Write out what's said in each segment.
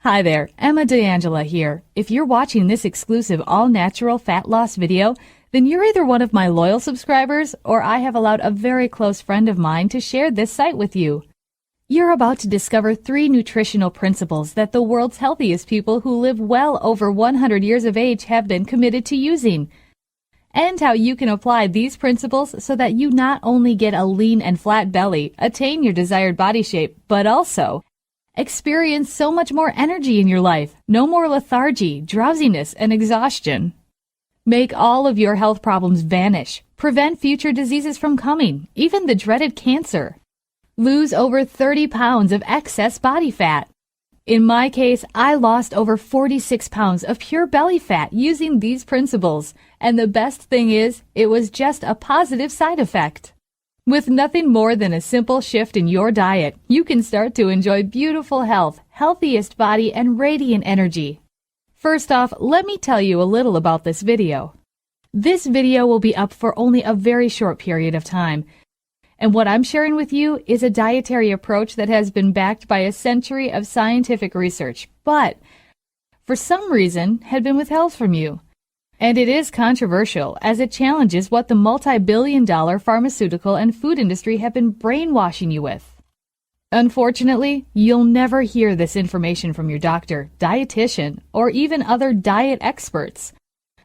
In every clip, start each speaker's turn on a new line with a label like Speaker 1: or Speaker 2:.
Speaker 1: Hi there, Emma DeAngela here. If you're watching this exclusive all-natural fat loss video, then you're either one of my loyal subscribers or I have allowed a very close friend of mine to share this site with you. You're about to discover 3 nutritional principles that the world's healthiest people who live well over 100 years of age have been committed to using, and how you can apply these principles so that you not only get a lean and flat belly, attain your desired body shape, but also experience so much more energy in your life, no more lethargy, drowsiness, and exhaustion. Make all of your health problems vanish, prevent future diseases from coming, even the dreaded cancer. Lose over 30 pounds of excess body fat. In my case, I lost over 46 pounds of pure belly fat using these principles, and the best thing is, it was just a positive side effect. With nothing more than a simple shift in your diet, you can start to enjoy beautiful health, healthiest body, and radiant energy. First off, let me tell you a little about this video. This video will be up for only a very short period of time, and what I'm sharing with you is a dietary approach that has been backed by a century of scientific research, but for some reason had been withheld from you. And it is controversial, as it challenges what the multi-billion-dollar pharmaceutical and food industry have been brainwashing you with. Unfortunately, you'll never hear this information from your doctor, dietitian, or even other diet experts.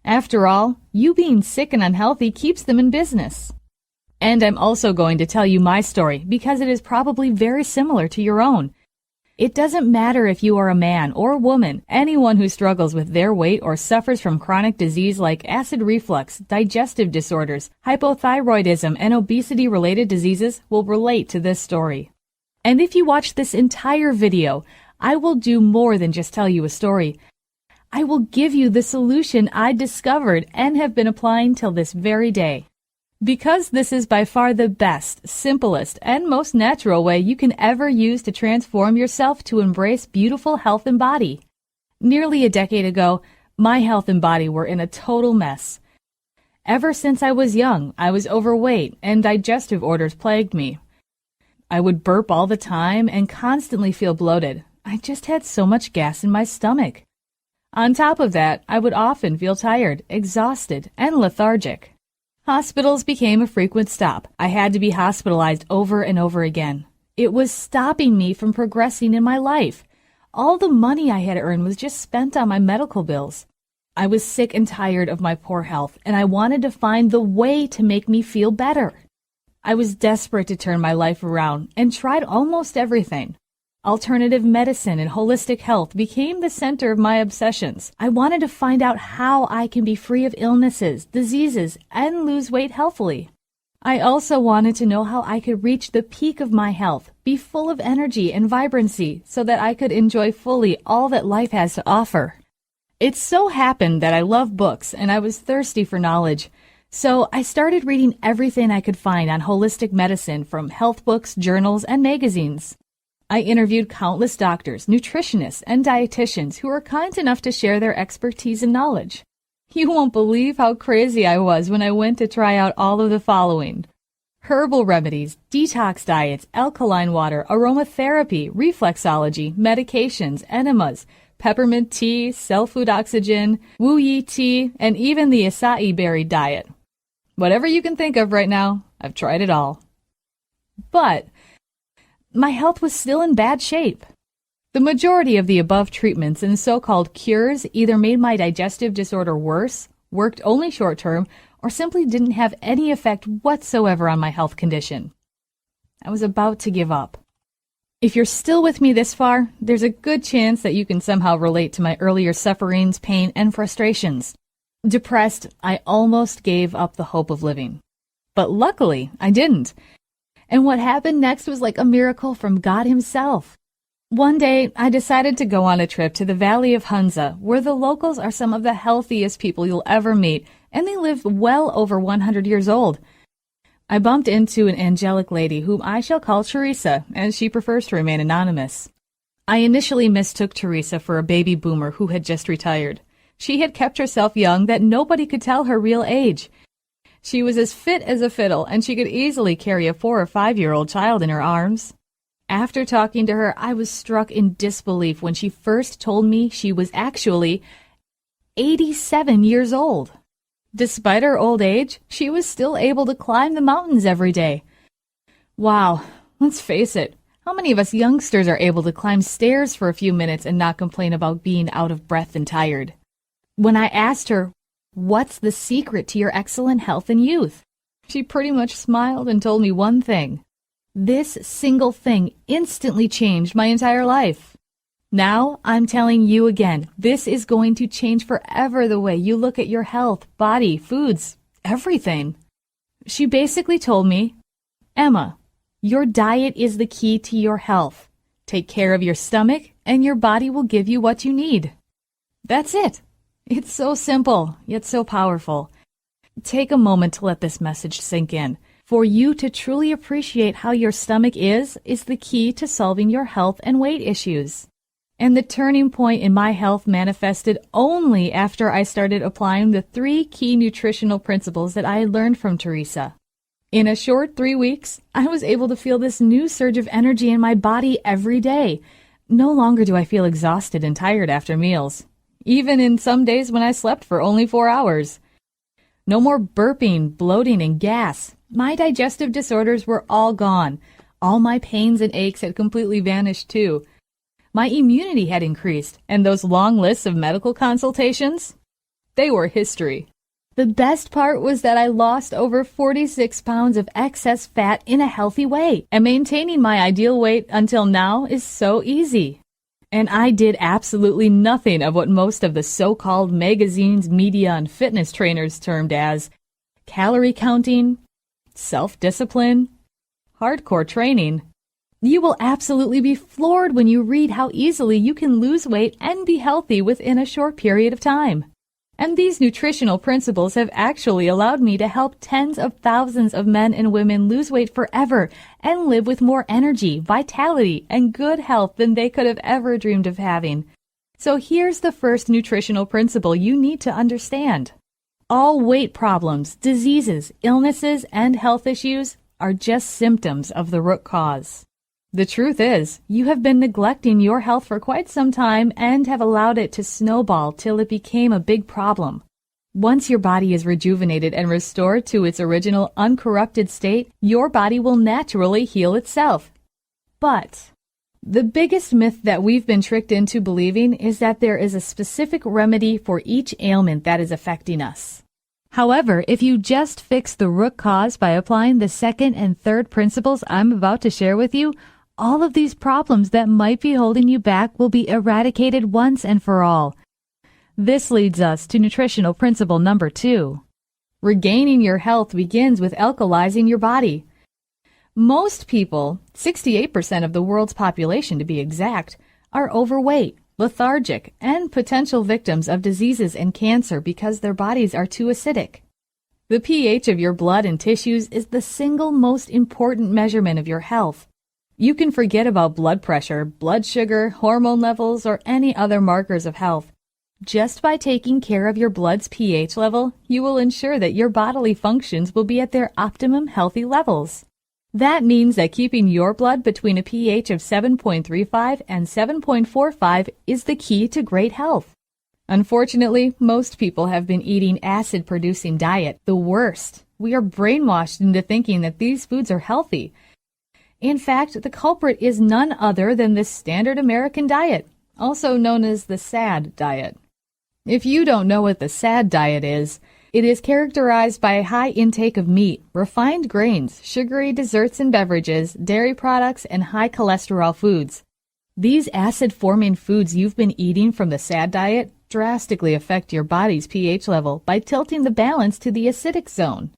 Speaker 1: After all, you being sick and unhealthy keeps them in business. And I'm also going to tell you my story because it is probably very similar to your own. It doesn't matter if you are a man or a woman, anyone who struggles with their weight or suffers from chronic disease like acid reflux, digestive disorders, hypothyroidism, and obesity-related diseases will relate to this story. And if you watch this entire video, I will do more than just tell you a story. I will give you the solution I discovered and have been applying till this very day. Because this is by far the best, simplest, and most natural way you can ever use to transform yourself to embrace beautiful health and body. Nearly a decade ago, my health and body were in a total mess. Ever since I was young, I was overweight and digestive orders plagued me. I would burp all the time and constantly feel bloated. I just had so much gas in my stomach. On top of that, I would often feel tired, exhausted, and lethargic. Hospitals became a frequent stop. I had to be hospitalized over and over again. It was stopping me from progressing in my life. All the money I had earned was just spent on my medical bills. I was sick and tired of my poor health, and I wanted to find the way to make me feel better. I was desperate to turn my life around and tried almost everything. Alternative medicine and holistic health became the center of my obsessions. I wanted to find out how I can be free of illnesses, diseases, and lose weight healthily. I also wanted to know how I could reach the peak of my health, be full of energy and vibrancy, so that I could enjoy fully all that life has to offer. It so happened that I love books and I was thirsty for knowledge. So I started reading everything I could find on holistic medicine from health books, journals, and magazines. I interviewed countless doctors, nutritionists, and dietitians who were kind enough to share their expertise and knowledge. You won't believe how crazy I was when I went to try out all of the following: herbal remedies, detox diets, alkaline water, aromatherapy, reflexology, medications, enemas, peppermint tea, cell food oxygen, wu yi tea, and even the acai berry diet. Whatever you can think of right now, I've tried it all. But my health was still in bad shape. The majority of the above treatments and so-called cures either made my digestive disorder worse, worked only short-term, or simply didn't have any effect whatsoever on my health condition. I was about to give up. If you're still with me this far, there's a good chance that you can somehow relate to my earlier sufferings, pain, and frustrations. Depressed, I almost gave up the hope of living. But luckily, I didn't. And what happened next was like a miracle from God himself. One day, I decided to go on a trip to the Valley of Hunza, where the locals are some of the healthiest people you'll ever meet, and they live well over 100 years old. I bumped into an angelic lady whom I shall call Teresa, as she prefers to remain anonymous. I initially mistook Teresa for a baby boomer who had just retired. She had kept herself young that nobody could tell her real age. She was as fit as a fiddle, and she could easily carry a 4 or 5-year-old child in her arms. After talking to her, I was struck in disbelief when she first told me she was actually 87 years old. Despite her old age, she was still able to climb the mountains every day. Wow, let's face it, how many of us youngsters are able to climb stairs for a few minutes and not complain about being out of breath and tired? When I asked her, "What's the secret to your excellent health and youth?" she pretty much smiled and told me one thing. This single thing instantly changed my entire life. Now, I'm telling you again, this is going to change forever the way you look at your health, body, foods, everything. She basically told me, "Emma, your diet is the key to your health. Take care of your stomach, and your body will give you what you need." That's it. It's so simple, yet so powerful. Take a moment to let this message sink in. For you to truly appreciate how your stomach is the key to solving your health and weight issues. And the turning point in my health manifested only after I started applying the 3 key nutritional principles that I had learned from Teresa. In a short 3 weeks, I was able to feel this new surge of energy in my body every day. No longer do I feel exhausted and tired after meals, even in some days when I slept for only 4 hours. No more burping, bloating, and gas. My digestive disorders were all gone. All my pains and aches had completely vanished too. My immunity had increased, and those long lists of medical consultations, they were history. The best part was that I lost over 46 pounds of excess fat in a healthy way, and maintaining my ideal weight until now is so easy. And I did absolutely nothing of what most of the so-called magazines, media, and fitness trainers termed as calorie counting, self-discipline, hardcore training. You will absolutely be floored when you read how easily you can lose weight and be healthy within a short period of time. And these nutritional principles have actually allowed me to help tens of thousands of men and women lose weight forever and live with more energy, vitality, and good health than they could have ever dreamed of having. So here's the first nutritional principle you need to understand. All weight problems, diseases, illnesses, and health issues are just symptoms of the root cause. The truth is, you have been neglecting your health for quite some time and have allowed it to snowball till it became a big problem. Once your body is rejuvenated and restored to its original uncorrupted state, your body will naturally heal itself. But the biggest myth that we've been tricked into believing is that there is a specific remedy for each ailment that is affecting us. However, if you just fix the root cause by applying the second and third principles I'm about to share with you, all of these problems that might be holding you back will be eradicated once and for all. This leads us to nutritional principle number 2. Regaining your health begins with alkalizing your body. Most people, 68% of the world's population to be exact, are overweight, lethargic, and potential victims of diseases and cancer because their bodies are too acidic. The pH of your blood and tissues is the single most important measurement of your health. You can forget about blood pressure, blood sugar, hormone levels, or any other markers of health. Just by taking care of your blood's pH level, you will ensure that your bodily functions will be at their optimum healthy levels. That means that keeping your blood between a pH of 7.35 and 7.45 is the key to great health. Unfortunately, most people have been eating acid-producing diet, the worst. We are brainwashed into thinking that these foods are healthy. In fact, the culprit is none other than the standard American diet, also known as the SAD diet. If you don't know what the SAD diet is, it is characterized by a high intake of meat, refined grains, sugary desserts and beverages, dairy products, and high cholesterol foods. These acid-forming foods you've been eating from the SAD diet drastically affect your body's pH level by tilting the balance to the acidic zone.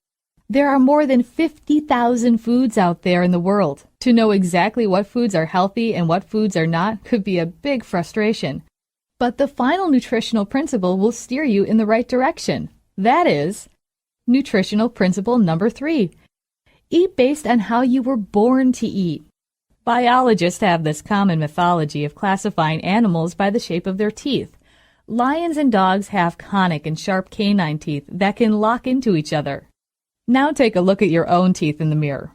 Speaker 1: There are more than 50,000 foods out there in the world. To know exactly what foods are healthy and what foods are not could be a big frustration. But the final nutritional principle will steer you in the right direction. That is, nutritional principle number 3. Eat based on how you were born to eat. Biologists have this common mythology of classifying animals by the shape of their teeth. Lions and dogs have conic and sharp canine teeth that can lock into each other. Now take a look at your own teeth in the mirror.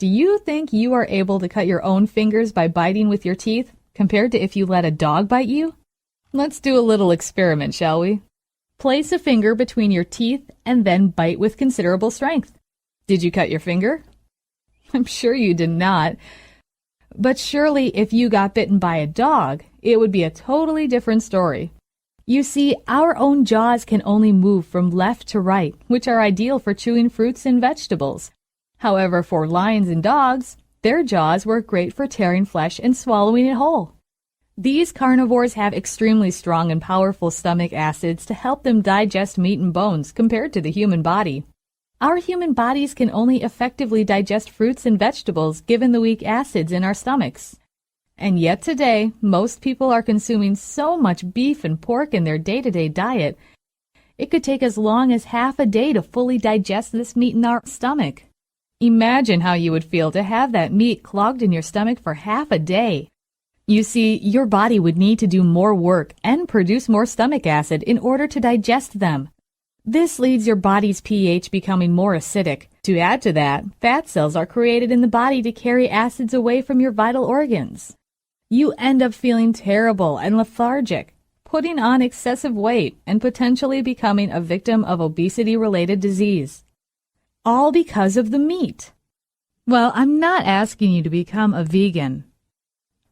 Speaker 1: Do you think you are able to cut your own fingers by biting with your teeth, compared to if you let a dog bite you? Let's do a little experiment, shall we? Place a finger between your teeth and then bite with considerable strength. Did you cut your finger? I'm sure you did not. But surely if you got bitten by a dog, it would be a totally different story. You see, our own jaws can only move from left to right, which are ideal for chewing fruits and vegetables. However, for lions and dogs, their jaws work great for tearing flesh and swallowing it whole. These carnivores have extremely strong and powerful stomach acids to help them digest meat and bones compared to the human body. Our human bodies can only effectively digest fruits and vegetables given the weak acids in our stomachs. And yet today, most people are consuming so much beef and pork in their day-to-day diet, it could take as long as half a day to fully digest this meat in our stomach. Imagine how you would feel to have that meat clogged in your stomach for half a day. You see, your body would need to do more work and produce more stomach acid in order to digest them. This leads your body's pH becoming more acidic. To add to that, fat cells are created in the body to carry acids away from your vital organs. You end up feeling terrible and lethargic, putting on excessive weight, and potentially becoming a victim of obesity-related disease. All because of the meat. Well, I'm not asking you to become a vegan,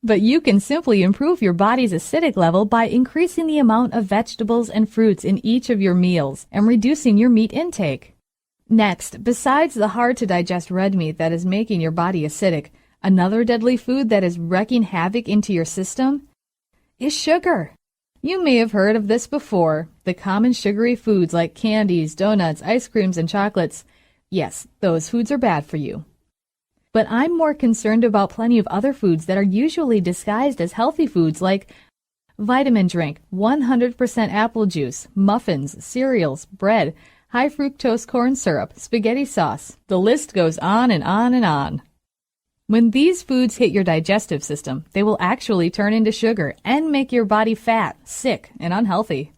Speaker 1: but you can simply improve your body's acidic level by increasing the amount of vegetables and fruits in each of your meals and reducing your meat intake. Next, besides the hard-to-digest red meat that is making your body acidic, another deadly food that is wreaking havoc into your system is sugar. You may have heard of this before, the common sugary foods like candies, donuts, ice creams, and chocolates. Yes, those foods are bad for you. But I'm more concerned about plenty of other foods that are usually disguised as healthy foods like vitamin drink, 100% apple juice, muffins, cereals, bread, high fructose corn syrup, spaghetti sauce. The list goes on and on and on. When these foods hit your digestive system, they will actually turn into sugar and make your body fat, sick, and unhealthy.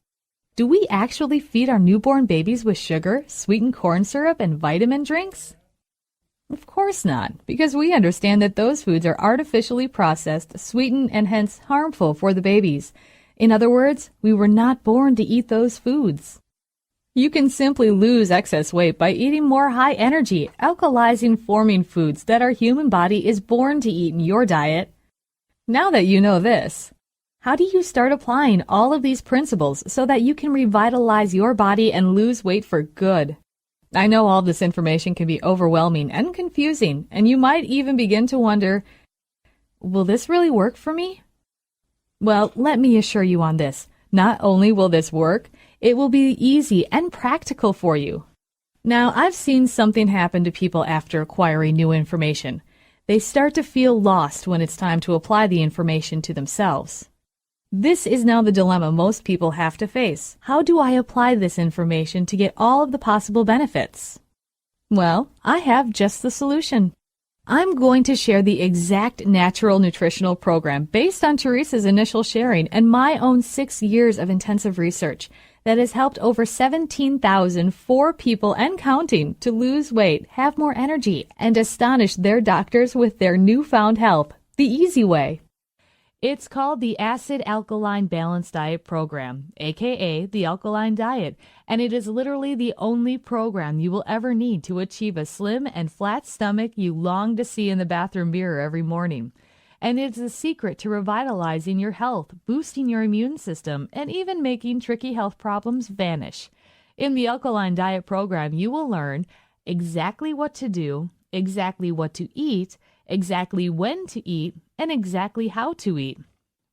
Speaker 1: Do we actually feed our newborn babies with sugar, sweetened corn syrup, and vitamin drinks? Of course not, because we understand that those foods are artificially processed, sweetened, and hence harmful for the babies. In other words, we were not born to eat those foods. You can simply lose excess weight by eating more high-energy, alkalizing-forming foods that our human body is born to eat in your diet. Now that you know this, how do you start applying all of these principles so that you can revitalize your body and lose weight for good? I know all this information can be overwhelming and confusing, and you might even begin to wonder, will this really work for me? Well, let me assure you on this. Not only will this work, it will be easy and practical for you. Now, I've seen something happen to people after acquiring new information. They start to feel lost when it's time to apply the information to themselves. This is now the dilemma most people have to face. How do I apply this information to get all of the possible benefits? Well, I have just the solution. I'm going to share the exact natural nutritional program based on Teresa's initial sharing and my own 6 years of intensive research that has helped over 17,004 people and counting to lose weight, have more energy, and astonish their doctors with their newfound help, the easy way. It's called the Acid Alkaline Balanced Diet Program, aka the Alkaline Diet, and it is literally the only program you will ever need to achieve a slim and flat stomach you long to see in the bathroom mirror every morning. And it's the secret to revitalizing your health, boosting your immune system, and even making tricky health problems vanish. In the Alkaline Diet Program, you will learn exactly what to do, exactly what to eat, exactly when to eat, and exactly how to eat.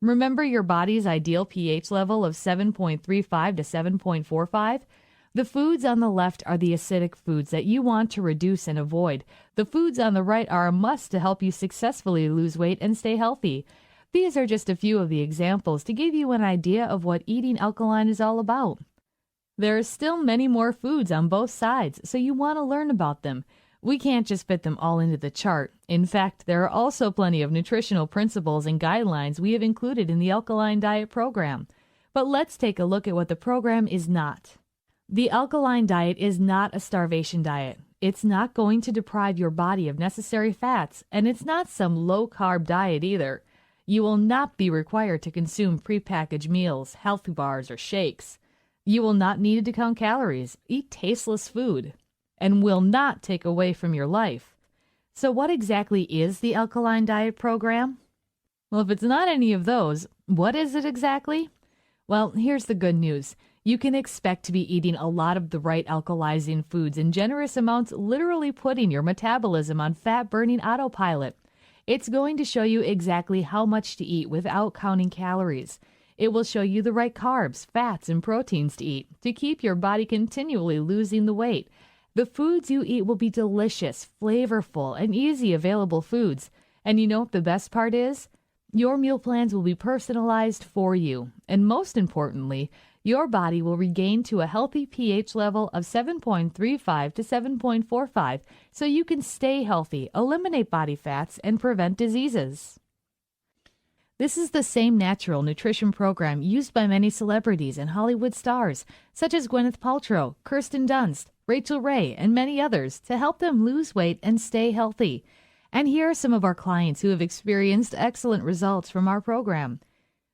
Speaker 1: Remember your body's ideal pH level of 7.35 to 7.45? The foods on the left are the acidic foods that you want to reduce and avoid. The foods on the right are a must to help you successfully lose weight and stay healthy. These are just a few of the examples to give you an idea of what eating alkaline is all about. There are still many more foods on both sides, so you want to learn about them. We can't just fit them all into the chart. In fact, there are also plenty of nutritional principles and guidelines we have included in the Alkaline Diet Program. But let's take a look at what the program is not. The Alkaline Diet is not a starvation diet. It's not going to deprive your body of necessary fats, and it's not some low-carb diet either. You will not be required to consume prepackaged meals, healthy bars, or shakes. You will not need to count calories, eat tasteless food, and will not take away from your life. So what exactly is the Alkaline Diet program? Well, if it's not any of those, what is it exactly? Well, here's the good news. You can expect to be eating a lot of the right alkalizing foods in generous amounts, literally putting your metabolism on fat-burning autopilot. It's going to show you exactly how much to eat without counting calories. It will show you the right carbs, fats, and proteins to eat to keep your body continually losing the weight. The foods you eat will be delicious, flavorful, and easy available foods. And you know what the best part is? Your meal plans will be personalized for you. And most importantly, your body will regain to a healthy pH level of 7.35 to 7.45 so you can stay healthy, eliminate body fats, and prevent diseases. This is the same natural nutrition program used by many celebrities and Hollywood stars, such as Gwyneth Paltrow, Kirsten Dunst, Rachel Ray, and many others, to help them lose weight and stay healthy. And here are some of our clients who have experienced excellent results from our program.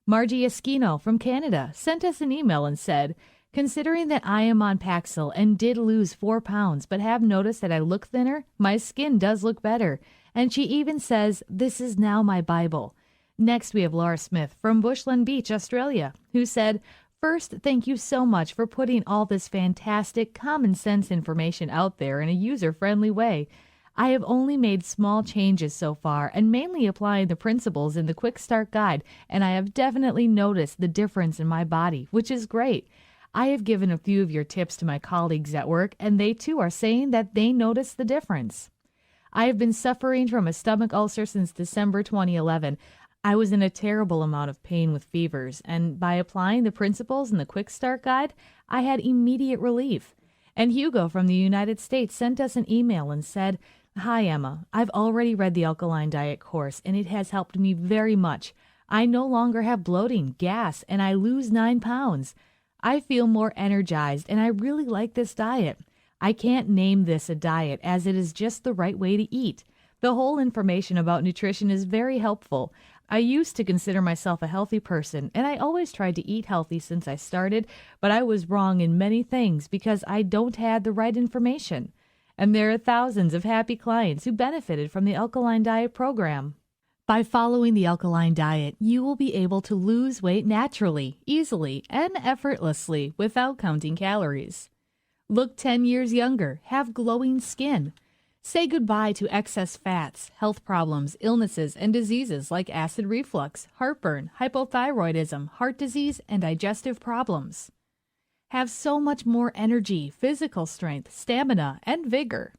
Speaker 1: Margie Esquino from Canada sent us an email and said, "Considering that I am on Paxil and did lose 4 pounds, but have noticed that I look thinner, my skin does look better." And she even says, "This is now my Bible." Next, we have Laura Smith from Bushland Beach, Australia, who said, "First, thank you so much for putting all this fantastic common sense information out there in a user-friendly way. I have only made small changes so far and mainly applying the principles in the Quick Start Guide, and I have definitely noticed the difference in my body, which is great. I have given a few of your tips to my colleagues at work, and they too are saying that they notice the difference. I have been suffering from a stomach ulcer since December 2011. I was in a terrible amount of pain with fevers, and by applying the principles in the Quick Start Guide, I had immediate relief." And Hugo from the United States sent us an email and said, "Hi, Emma. I've already read the Alkaline Diet course, and it has helped me very much. I no longer have bloating, gas, and I lose 9 pounds. I feel more energized, and I really like this diet. I can't name this a diet, as it is just the right way to eat. The whole information about nutrition is very helpful. I used to consider myself a healthy person, and I always tried to eat healthy since I started, but I was wrong in many things because I don't have the right information." And there are thousands of happy clients who benefited from the Alkaline Diet program. By following the Alkaline Diet, you will be able to lose weight naturally, easily, and effortlessly without counting calories. Look 10 years younger, have glowing skin. Say goodbye to excess fats, health problems, illnesses, and diseases like acid reflux, heartburn, hypothyroidism, heart disease, and digestive problems. Have so much more energy, physical strength, stamina, and vigor.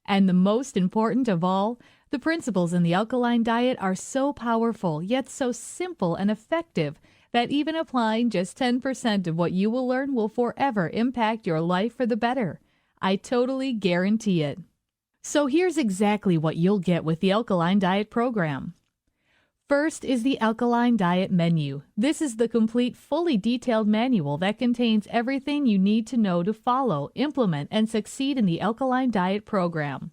Speaker 1: And the most important of all, the principles in the Alkaline Diet are so powerful, yet so simple and effective, that even applying just 10% of what you will learn will forever impact your life for the better. I totally guarantee it. So here's exactly what you'll get with the Alkaline Diet program. First is the Alkaline Diet menu. This is the complete, fully detailed manual that contains everything you need to know to follow, implement, and succeed in the Alkaline Diet program.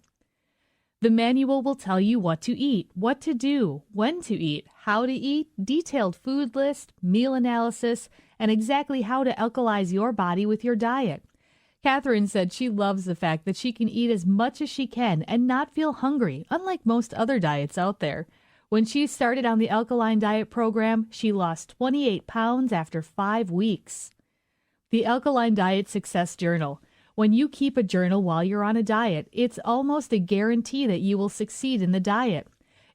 Speaker 1: The manual will tell you what to eat, what to do, when to eat, how to eat, detailed food list, meal analysis, and exactly how to alkalize your body with your diet. Catherine said she loves the fact that she can eat as much as she can and not feel hungry, unlike most other diets out there. When she started on the Alkaline Diet program, she lost 28 pounds after 5 weeks. The Alkaline Diet Success Journal. When you keep a journal while you're on a diet, it's almost a guarantee that you will succeed in the diet.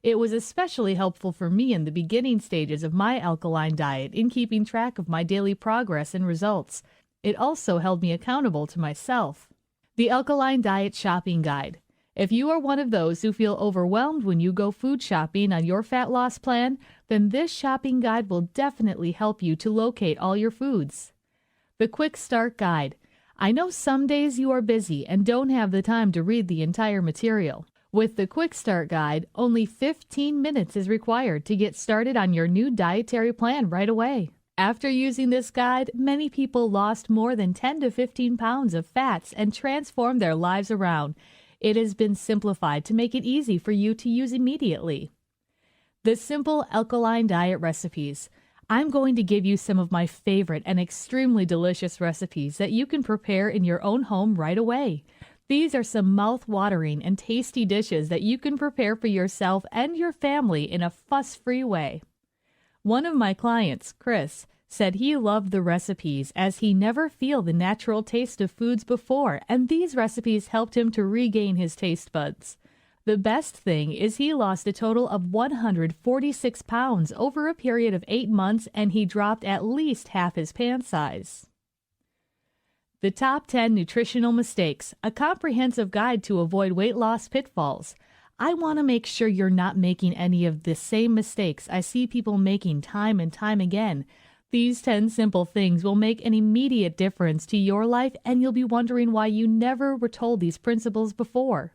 Speaker 1: It was especially helpful for me in the beginning stages of my alkaline diet in keeping track of my daily progress and results. It also held me accountable to myself. The Alkaline Diet Shopping Guide. If you are one of those who feel overwhelmed when you go food shopping on your fat loss plan, then this shopping guide will definitely help you to locate all your foods. The Quick Start Guide. I know some days you are busy and don't have the time to read the entire material. With the Quick Start Guide, only 15 minutes is required to get started on your new dietary plan right away. After using this guide, many people lost more than 10 to 15 pounds of fats and transformed their lives around. It has been simplified to make it easy for you to use immediately. The simple alkaline diet recipes. I'm going to give you some of my favorite and extremely delicious recipes that you can prepare in your own home right away. These are some mouth-watering and tasty dishes that you can prepare for yourself and your family in a fuss-free way. One of my clients, Chris, said he loved the recipes as he never feel the natural taste of foods before, and these recipes helped him to regain his taste buds. The best thing is he lost a total of 146 pounds over a period of 8 months, and he dropped at least half his pant size. The Top 10 Nutritional Mistakes, a comprehensive guide to avoid weight loss pitfalls. I want to make sure you're not making any of the same mistakes I see people making time and time again. These 10 simple things will make an immediate difference to your life, and you'll be wondering why you never were told these principles before.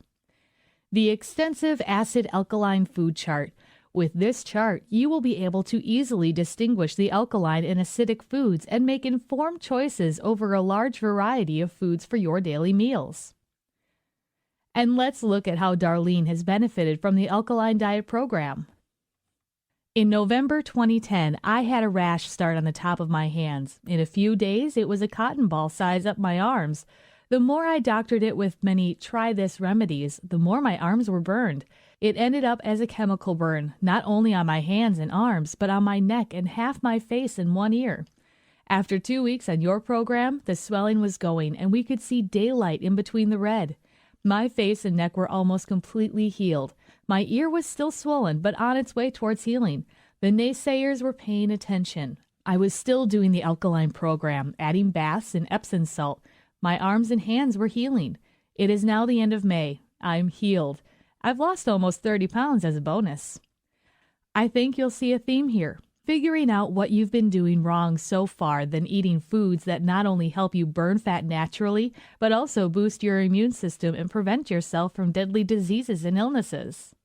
Speaker 1: The extensive acid-alkaline food chart. With this chart, you will be able to easily distinguish the alkaline and acidic foods and make informed choices over a large variety of foods for your daily meals. And let's look at how Darlene has benefited from the alkaline diet program. In November 2010, I had a rash start on the top of my hands. In a few days, it was a cotton ball size up my arms. The more I doctored it with many try-this remedies, the more my arms were burned. It ended up as a chemical burn, not only on my hands and arms, but on my neck and half my face and one ear. After 2 weeks on your program, the swelling was going, and we could see daylight in between the red. My face and neck were almost completely healed. My ear was still swollen, but on its way towards healing. The naysayers were paying attention. I was still doing the alkaline program, adding baths and Epsom salt. My arms and hands were healing. It is now the end of May. I'm healed. I've lost almost 30 pounds as a bonus. I think you'll see a theme here. Figuring out what you've been doing wrong so far than eating foods that not only help you burn fat naturally, but also boost your immune system and prevent yourself from deadly diseases and illnesses.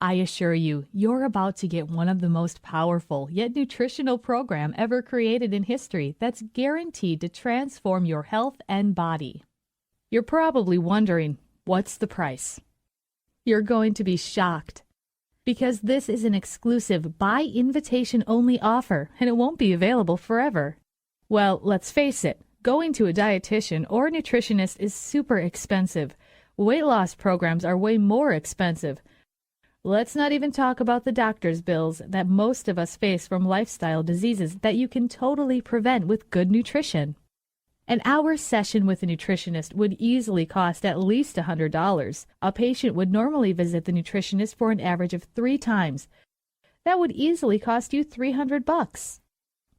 Speaker 1: I assure you, you're about to get one of the most powerful yet nutritional program ever created in history that's guaranteed to transform your health and body. You're probably wondering, what's the price? You're going to be shocked, because this is an exclusive by invitation only offer, and it won't be available forever. Well, let's face it, going to a dietitian or a nutritionist is super expensive. Weight loss programs are way more expensive. Let's not even talk about the doctor's bills that most of us face from lifestyle diseases that you can totally prevent with good nutrition. An hour session with a nutritionist would easily cost at least $100. A patient would normally visit the nutritionist for an average of 3 times. That would easily cost you $300.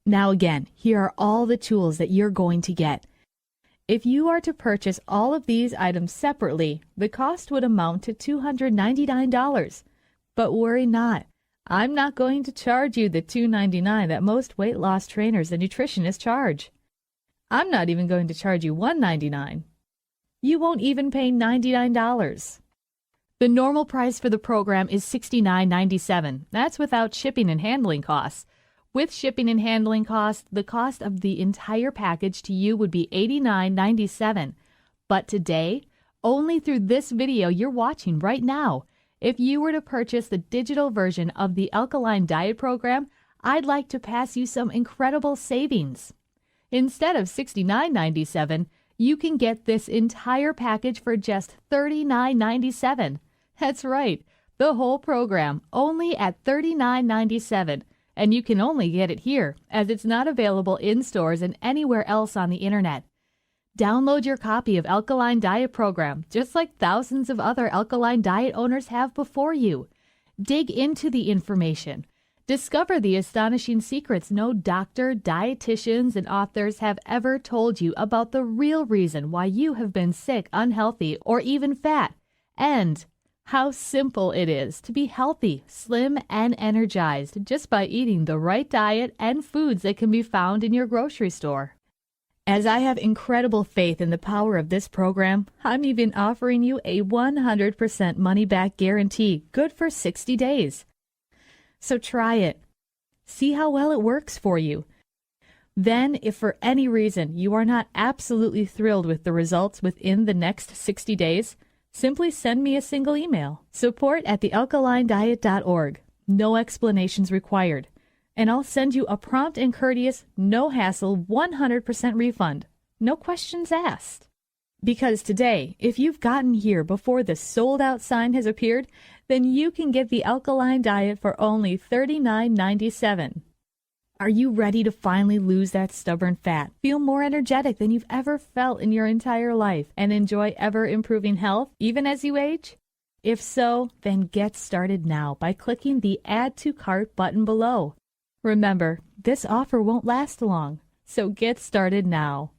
Speaker 1: Now again, here are all the tools that you're going to get. If you are to purchase all of these items separately, the cost would amount to $299. But worry not. I'm not going to charge you the $299 that most weight loss trainers and nutritionists charge. I'm not even going to charge you $199. You won't even pay $99. The normal price for the program is $69.97. That's without shipping and handling costs. With shipping and handling costs, the cost of the entire package to you would be $89.97. But today, only through this video you're watching right now, if you were to purchase the digital version of the Alkaline Diet Program, I'd like to pass you some incredible savings. Instead of $69.97, you can get this entire package for just $39.97. That's right, the whole program, only at $39.97. And you can only get it here, as it's not available in stores and anywhere else on the internet. Download your copy of Alkaline Diet Program, just like thousands of other alkaline diet owners have before you. Dig into the information. Discover the astonishing secrets no doctor, dietitians, and authors have ever told you about the real reason why you have been sick, unhealthy, or even fat, and how simple it is to be healthy, slim, and energized just by eating the right diet and foods that can be found in your grocery store. As I have incredible faith in the power of this program, I'm even offering you a 100% money-back guarantee, good for 60 days. So try it. See how well it works for you. Then, if for any reason you are not absolutely thrilled with the results within the next 60 days, simply send me a single email, support@thealkalinediet.org. No explanations required. And I'll send you a prompt and courteous, no-hassle, 100% refund. No questions asked. Because today, if you've gotten here before the sold-out sign has appeared, then you can get the Alkaline Diet for only $39.97. Are you ready to finally lose that stubborn fat, feel more energetic than you've ever felt in your entire life, and enjoy ever-improving health even as you age? If so, then get started now by clicking the Add to Cart button below. Remember, this offer won't last long, so get started now.